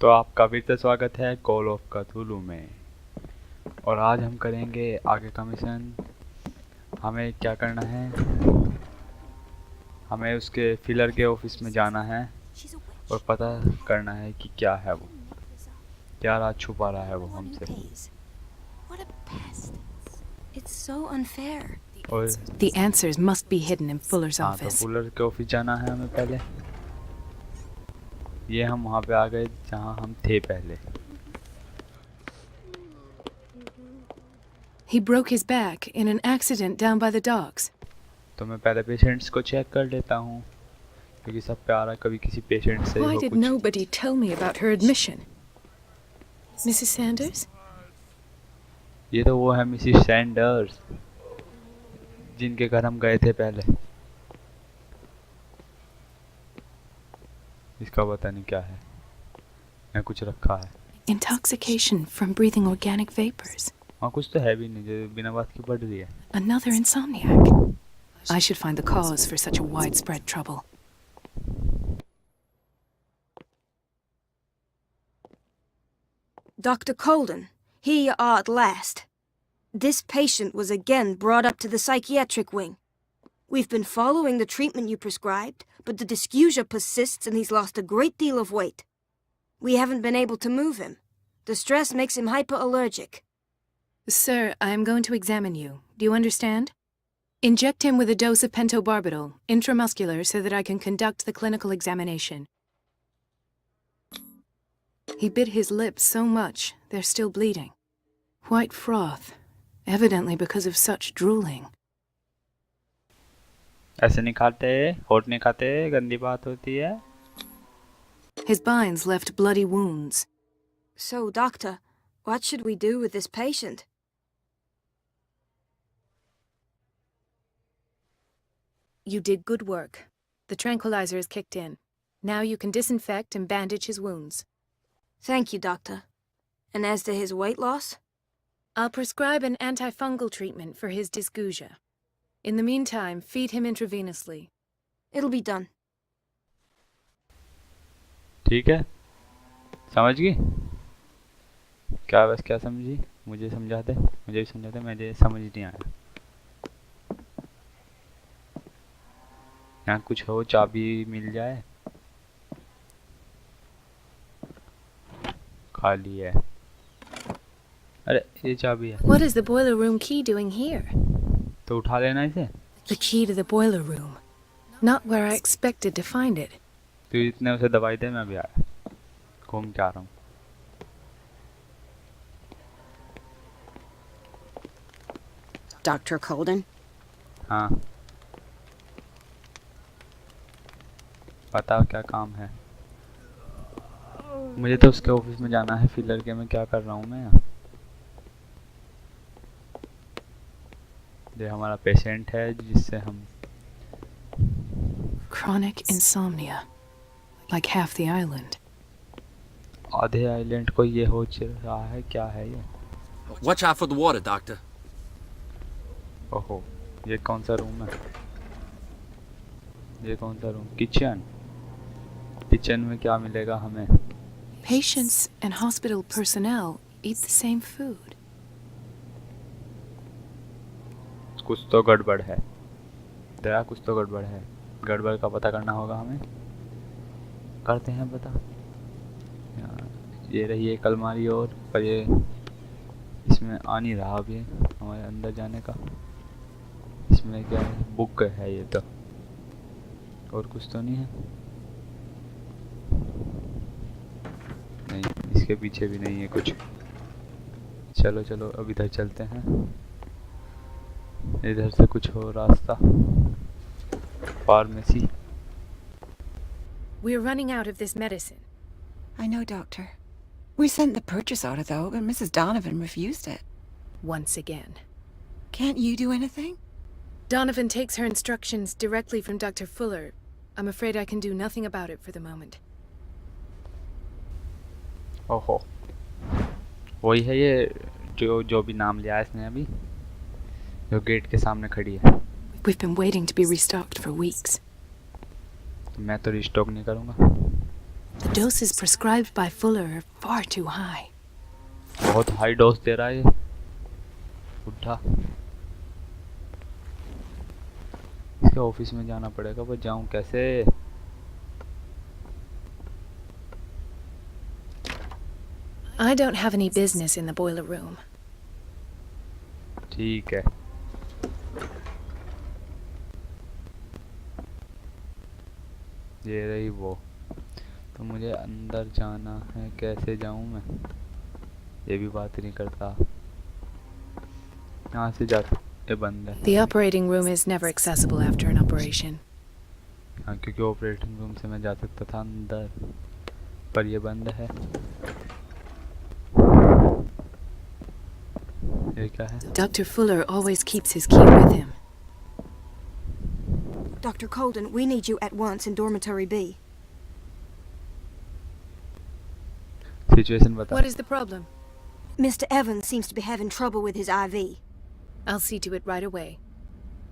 तो आपका फिर से स्वागत है कॉल ऑफ कथुलू में। और आज हम करेंगे आगे का मिशन। हमें क्या करना है, हमें उसके फिलर के ऑफिस में जाना है और पता करना है कि क्या है वो, क्या राज छुपा रहा है वो हमसे। और The answers must be hidden in Fuller's हाँ, तो office. फुलर के ऑफिस जाना है हमें पहले। ये हम वहाँ पे आ गए जहाँ हम थे पहले। He broke his back in an accident down by the docks. तो मैं पहले पेशेंट्स को चेक कर लेता हूँ, क्योंकि सब पे आ रहा है, कभी किसी पेशेंट से Why हो did कुछ। nobody tell me about her admission? Mrs. Sanders? ये तो वो है मिसिस सैंडर्स, जिनके घर हम गए थे पहले। इसका पता नहीं क्या है, मैं कुछ रखा है। Intoxication from breathing organic vapors. हाँ, कुछ तो है भी नहीं जो बिना बात की पड़ रही है। Another insomniac. I should find the cause for such a widespread trouble. Dr. Colden, here you are at last. This patient was again brought up to the psychiatric wing. We've been following the treatment you prescribed, but the dysgeusia persists and he's lost a great deal of weight. We haven't been able to move him. The stress makes him hyperallergic. Sir, I am going to examine you. Do you understand? Inject him with a dose of pentobarbital, intramuscular, so that I can conduct the clinical examination. He bit his lips so much, they're still bleeding. White froth, evidently because of such drooling. ऐसे नहीं खाते, होठ नहीं खाते, गंदी बात होती है। His binds left bloody wounds. So, doctor, what should we do with this patient? You did good work. The tranquilizer is kicked in. Now you can disinfect and bandage his wounds. Thank you, doctor. And as to his weight loss? I'll prescribe an antifungal treatment for his dysgeusia. In the meantime, feed him intravenously. It'll be done. ठीक है, समझ गई? क्या बस क्या समझी? मुझे समझा दे, मुझे भी समझा दे, मुझे समझ नहीं आया। यहाँ कुछ हो, चाबी मिल जाए। खाली है। अरे ये चाबी है। What is the boiler room key doing here? तो उठा लेना इसे। The key to the boiler room. Not where I expected to find it. तो इतने उसे दवाई दे, मैं अभी आया, घूम के आ रहा हूँ। Dr. Colden? हाँ, बताओ क्या काम है? मुझे तो उसके ऑफिस में जाना है फिलर के। मैं क्या कर रहा हूँ मैं यहाँ? ये हमारा पेशेंट है जिससे हम Chronic insomnia. Like half the island. आधे आइलैंड को ये हो रहा है। क्या है ये? Watch out for the water, Doctor. ओहो, ये कौन सा रूम है? ये कौन सा रूम? किचन। किचन में क्या मिलेगा हमें? Patients and hospital personnel eat the same food. कुछ तो गड़बड़ है दया, कुछ तो गड़बड़ है। गड़बड़ का पता करना होगा हमें। करते हैं पता। ये रही एक अलमारी और, पर ये इसमें आ नहीं रहा अभी हमारे अंदर जाने का। इसमें क्या है? बुक है ये तो, और कुछ तो नहीं है। नहीं, इसके पीछे भी नहीं है कुछ। चलो चलो अब इधर चलते हैं। इधर से कुछ हो रास्ता। Pharmacy. We're running out of this medicine. I know, Doctor. We sent the purchase order, though, but Mrs. Donovan refused it. Once again. Can't you do anything? Donovan takes her instructions directly from Dr. Fuller. I'm afraid I can do nothing about it for the moment. ओहो, वही है ये जो भी नाम लिया है इसने अभी, जो गेट के सामने खड़ी है। We've been waiting to be restocked for weeks. मैं तो रिस्टॉक नहीं करूँगा। The doses prescribed by Fuller are far too high. बहुत हाई डोज दे रहा है ये बुड्ढा। इसके ऑफिस में जाना पड़ेगा, पर जाऊं कैसे? I don't have any business in the boiler room. ठीक है। ये रही वो, तो मुझे अंदर जाना है, कैसे जाऊं मैं? ये भी बात नहीं करता। यहाँ से जा, ये बंद है। The operating room is never accessible after an operation. हाँ, क्योंकि ऑपरेटिंग रूम से मैं जा सकता था अंदर, पर ये बंद है। ये क्या है? Dr. Fuller always keeps his key with him. Dr. Colden, we need you at once in dormitory B. Situation बता। What is the problem? Mr. Evans seems to be having trouble with his IV. I'll see to it right away.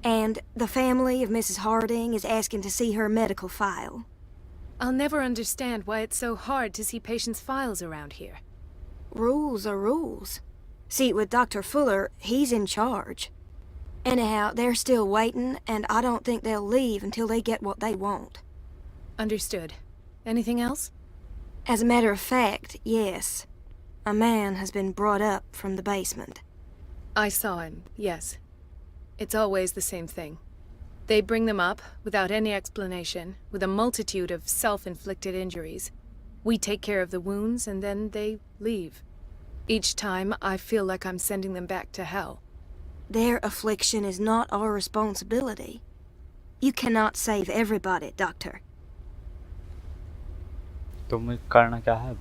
And the family of Mrs. Harding is asking to see her medical file. I'll never understand why it's so hard to see patients' files around here. Rules are rules. See, with Dr. Fuller, he's in charge. Anyhow, they're still waiting, and I don't think they'll leave until they get what they want. Understood. Anything else? As a matter of fact, yes. A man has been brought up from the basement. I saw him, yes. It's always the same thing. They bring them up, without any explanation, with a multitude of self-inflicted injuries. We take care of the wounds, and then they leave. Each time, I feel like I'm sending them back to hell. Their affliction is not our responsibility. You cannot save everybody, Doctor. तो मैं करना क्या है?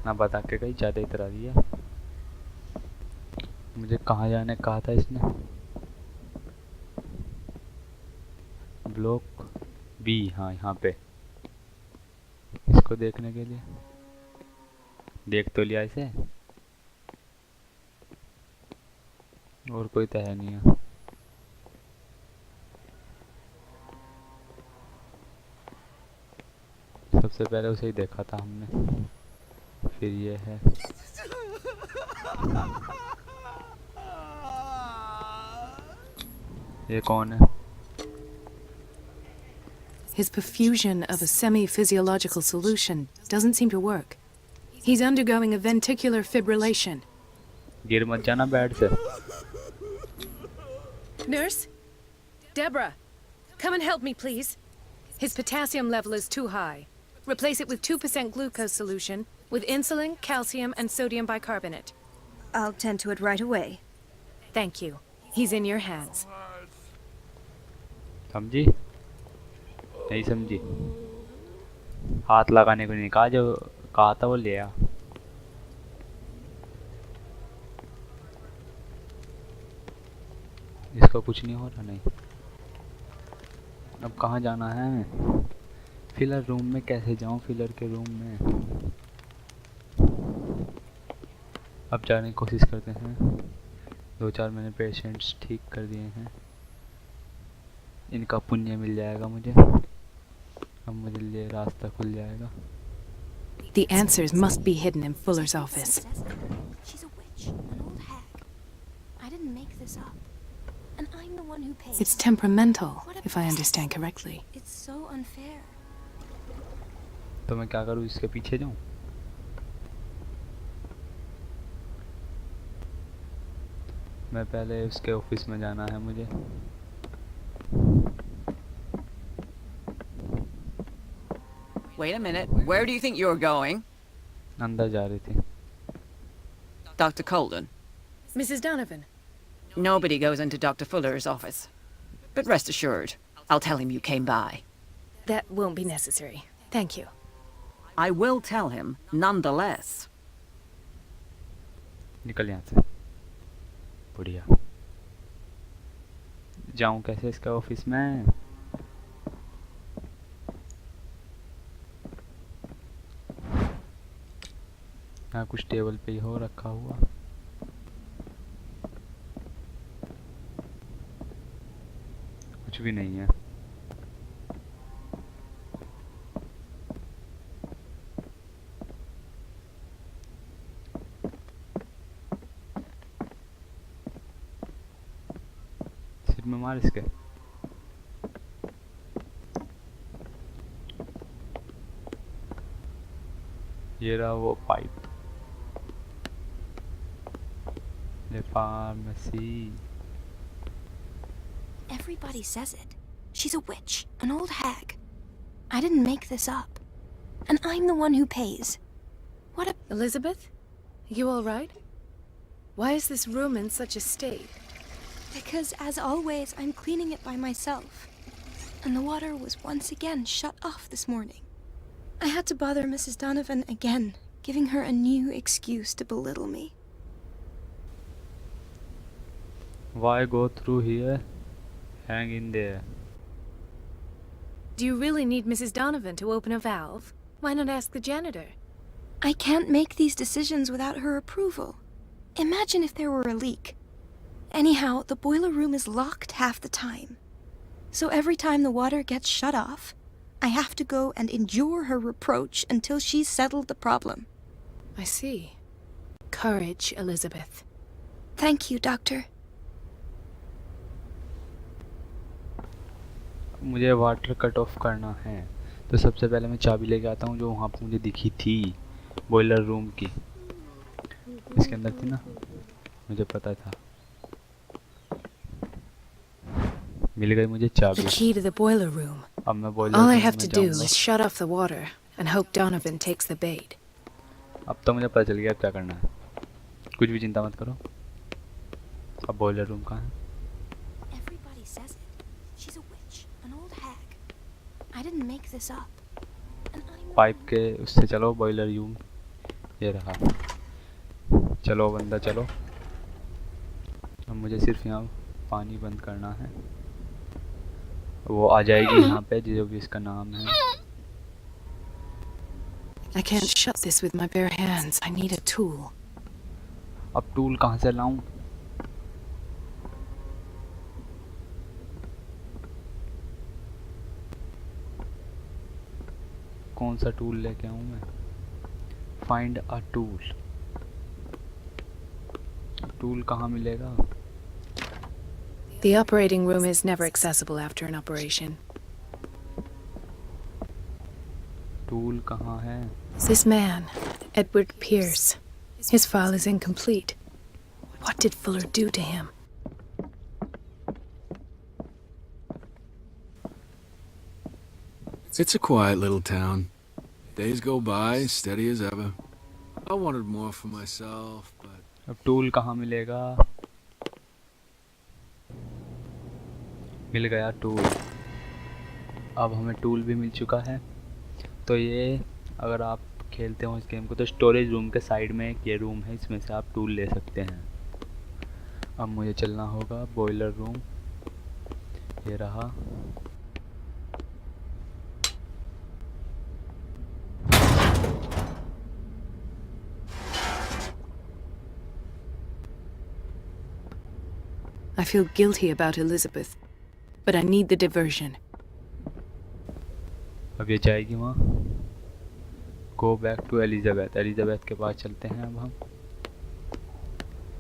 ना बता के कहीं ज़्यादा इतरा दिया। मुझे कहाँ जाने कहा था इसने? ब्लॉक बी, हाँ यहाँ पे। इसको देखने के लिए देख तो लिया इसे, और कोई तो है नहीं है। सबसे पहले उसे ही देखा था हमने, फिर ये है। ये कौन है? His perfusion of a semi-physiological solution doesn't seem to work. He's undergoing a ventricular fibrillation. गिर मत जाना बेड से। Nurse? Deborah, come and help me, please. His potassium level is too high. Replace it with 2% glucose solution with insulin, calcium, and sodium bicarbonate. I'll tend to it right away. Thank you. He's in your hands. समझी? नहीं समझी? हाथ लगाने को नहीं कहा, जो कहा था वो ले आ। इसका कुछ नहीं हो रहा। नहीं, अब कहाँ जाना है? फिलर रूम में कैसे जाऊँ? फिलर के रूम में अब जाने की कोशिश करते हैं। 2-4 मैंने पेशेंट्स ठीक कर दिए हैं, इनका पुण्य मिल जाएगा मुझे। अब मुझे लिए रास्ता खुल जाएगा। The answers must be hidden in Fuller's office. She's a witch, an old hag. I didn't make this up. And I'm the one who pays. It's temperamental, if I understand correctly. It's so unfair. तो मैं क्या करूँ? इसके पीछे जाऊँ? मैं पहले उसके ऑफिस में जाना है मुझे। Wait a minute. Where do you think you're going? अंदर जा रही थी। Dr. Colden. Mrs. Donovan. Nobody goes into Dr. Fuller's office. But rest assured, I'll tell him you came by. That won't be necessary. Thank you. I will tell him, nonetheless. निकल यहाँ से। बढ़िया। जाऊँ कैसे इसके ऑफिस में? यहाँ कुछ टेबल पे ही हो रखा हुआ। कुछ भी नहीं है। में मार इसके। ये रहा वो पाइप। ले pharmacy. Everybody says it. She's a witch, an old hag. I didn't make this up. And I'm the one who pays. What a... Elizabeth? You all right? Why is this room in such a state? Because, as always, I'm cleaning it by myself. And the water was once again shut off this morning. I had to bother Mrs. Donovan again, giving her a new excuse to belittle me. Why go through here? Hang in there. Do you really need Mrs. Donovan to open a valve? Why not ask the janitor? I can't make these decisions without her approval. Imagine if there were a leak. Anyhow, the boiler room is locked half the time. So every time the water gets shut off, I have to go and endure her reproach until she's settled the problem. I see. Courage, Elizabeth. Thank you, Doctor. मुझे water cut off करना है, तो सबसे पहले मैं चाबी लेके आता हूँ जो वहाँ पे मुझे दिखी थी बॉयलर रूम की। इसके अंदर थी ना, मुझे पता था। मिल गई मुझे चाबी। The key to the boiler room. अब मैं boiler All I room have में to do जाऊँगा। is shut off the water and hope Donovan takes the bait. अब तो मुझे पता चल गया अब क्या करना है। कुछ भी चिंता मत करो। अब बॉयलर रूम कहाँ है? Everybody says it. She's a witch, an old hag. I didn't make this up. And I'm... pipe के उससे चलो बॉयलर रूम। ये रहा। चलो बंदा चलो। अब मुझे सिर्फ यहाँ पानी बंद करना है। वो आ जाएगी यहाँ पे जो भी इसका नाम है। I can't shut this with my bare hands. I need a tool. अब टूल कहाँ से लाऊं? कौन सा टूल लेके आऊं मैं? Find a tool. टूल कहाँ मिलेगा? The operating room is never accessible after an operation. Tool कहाँ है? This man, Edward Pierce, his file is incomplete. What did Fuller do to him? It's a quiet little town. Days go by, steady as ever. I wanted more for myself, but... अब tool कहाँ मिलेगा? मिल गया tool. अब हमें tool भी मिल चुका है। तो ये अगर आप खेलते हो इस गेम को तो स्टोरेज रूम के साइड में एक ये रूम है, इसमें से आप टूल ले सकते हैं। अब मुझे चलना होगा बॉयलर रूम। ये रहा। I feel guilty about Elizabeth, but I need the diversion. अब ये जाएगी वहाँ। Go back to Elizabeth. Elizabeth के पास चलते हैं अब हम।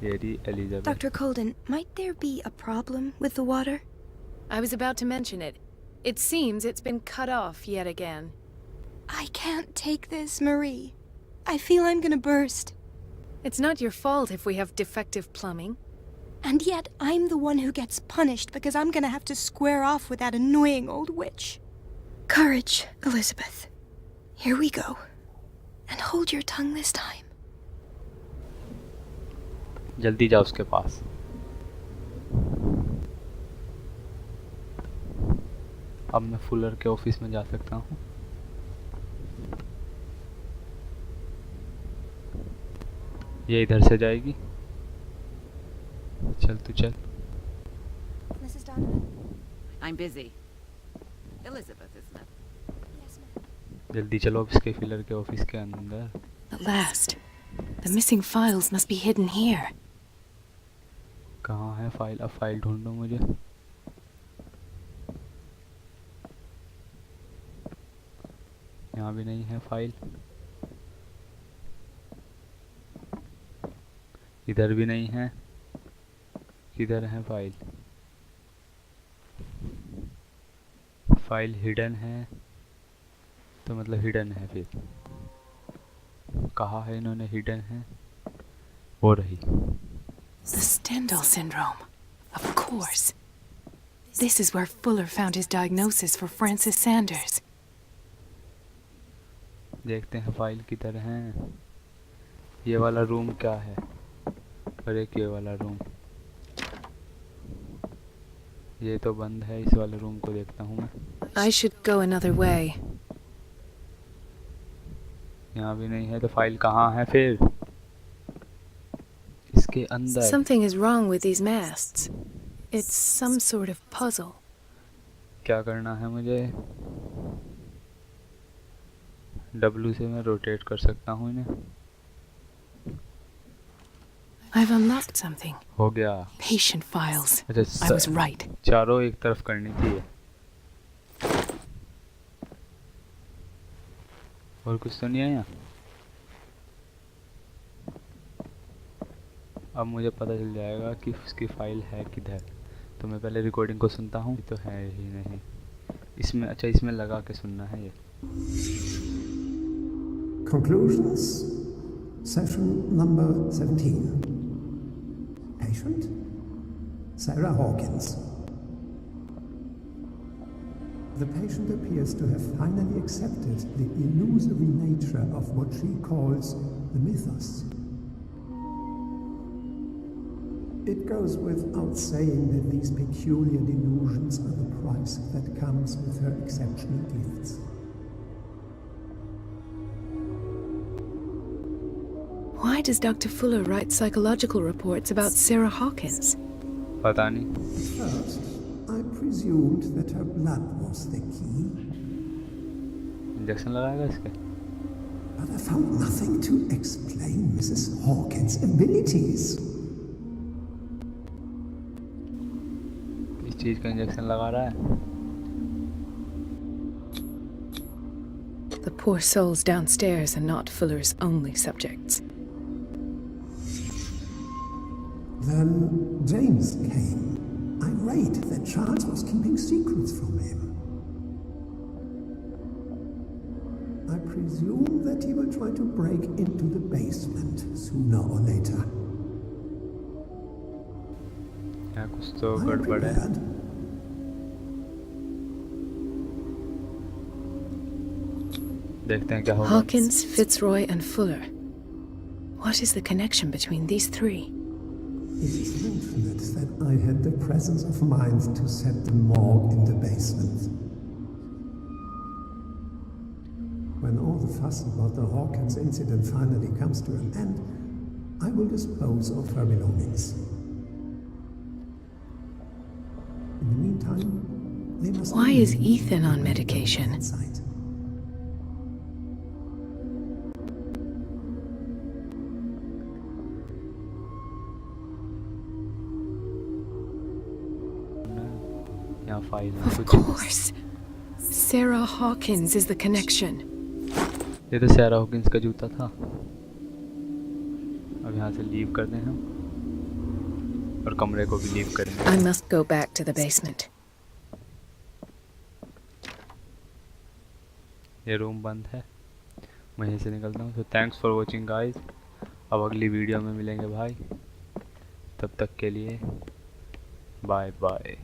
ये रही Elizabeth. Dr. Colden, might there be a problem with the water? I was about to mention it. It seems it's been cut off yet again. I can't take this, Marie. I feel I'm gonna burst. It's not your fault if we have defective plumbing. And yet, I'm the one who gets punished because I'm gonna have to square off with that annoying old witch. Courage, Elizabeth. Here we go. And hold your tongue this time. जल्दी जाओ उसके पास। अब मैं Fuller के office में जा सकता हूँ। ये इधर से जाएगी। चल तू चल। Mrs. Donovan? I'm busy. Elizabeth, isn't it? Yes, ma'am. जल्दी चलो अब इसके फिलर के ऑफिस के अंदर। At last. The missing files must be hidden here. कहाँ है फाइल? अब फाइल ढूंढो मुझे। यहाँ भी नहीं है फाइल। इधर भी नहीं है। किधर है फाइल? फाइल हिडन है तो मतलब हिडन है, फिर कहा है इन्होंने हिडन है, हो रही। The Stendhal syndrome. Of course. This is where Fuller found his diagnosis for Francis Sanders. देखते हैं फाइल किधर है। ये वाला रूम क्या है, और एक ये वाला रूम, ये तो बंद है। इस वाले रूम को देखता हूँ मैं। I should go another way. यहाँ भी नहीं है, तो फाइल कहाँ है फिर? इसके अंदर। Something is wrong with these masts. It's some sort of puzzle. क्या करना है मुझे? W से मैं रोटेट कर सकता हूँ इन्हें। I've unlocked something. हो गया। Patient files. अच्छा, I was right. चारों एक तरफ करनी थी। और कुछ तो नहीं है यहाँ। अब मुझे पता चल जाएगा कि उसकी फाइल है किधर। तो मैं पहले रिकॉर्डिंग को सुनता हूँ। तो है ही नहीं इसमें। अच्छा, इसमें लगा के सुनना है ये। Conclusions. Session number 17. Patient? Sarah Hawkins. The patient appears to have finally accepted the illusory nature of what she calls the mythos. It goes without saying that these peculiar delusions are the price that comes with her exceptional gifts. Why does Dr. Fuller write psychological reports about Sarah Hawkins? पता नहीं। First, I presumed that her blood was the key. Injection लगाएगा इसके। But I found nothing to explain Mrs. Hawkins' abilities. इस चीज का injection लगा रहा है। The poor souls downstairs are not Fuller's only subjects. Then James came, irate that Charles was keeping secrets from him. I presume that he will try to break into the basement sooner or later. यहाँ कुछ तो I am गड़बड़ है। prepared. देखते हैं क्या होगा। Hawkins, Fitzroy, and Fuller. What is the connection between these three? It is fortunate that I had the presence of mind to set the morgue in the basement. When all the fuss about the Hawkins incident finally comes to an end, I will dispose of her belongings. In the meantime, they must... Why is Ethan on medication? Inside. यहाँ file है Of कुछ। course. Sarah Hawkins is the connection. ये तो सैरा Hawkins का जूता था। अब यहाँ से लीव करते हैं हम, और कमरे को भी लीव करेंगे। I must go back to the basement. ये रूम बंद है, मैं यहीं से निकलता हूँ। तो थैंक्स फॉर वॉचिंग गाइस। अब अगली वीडियो में मिलेंगे भाई, तब तक के लिए बाय बाय।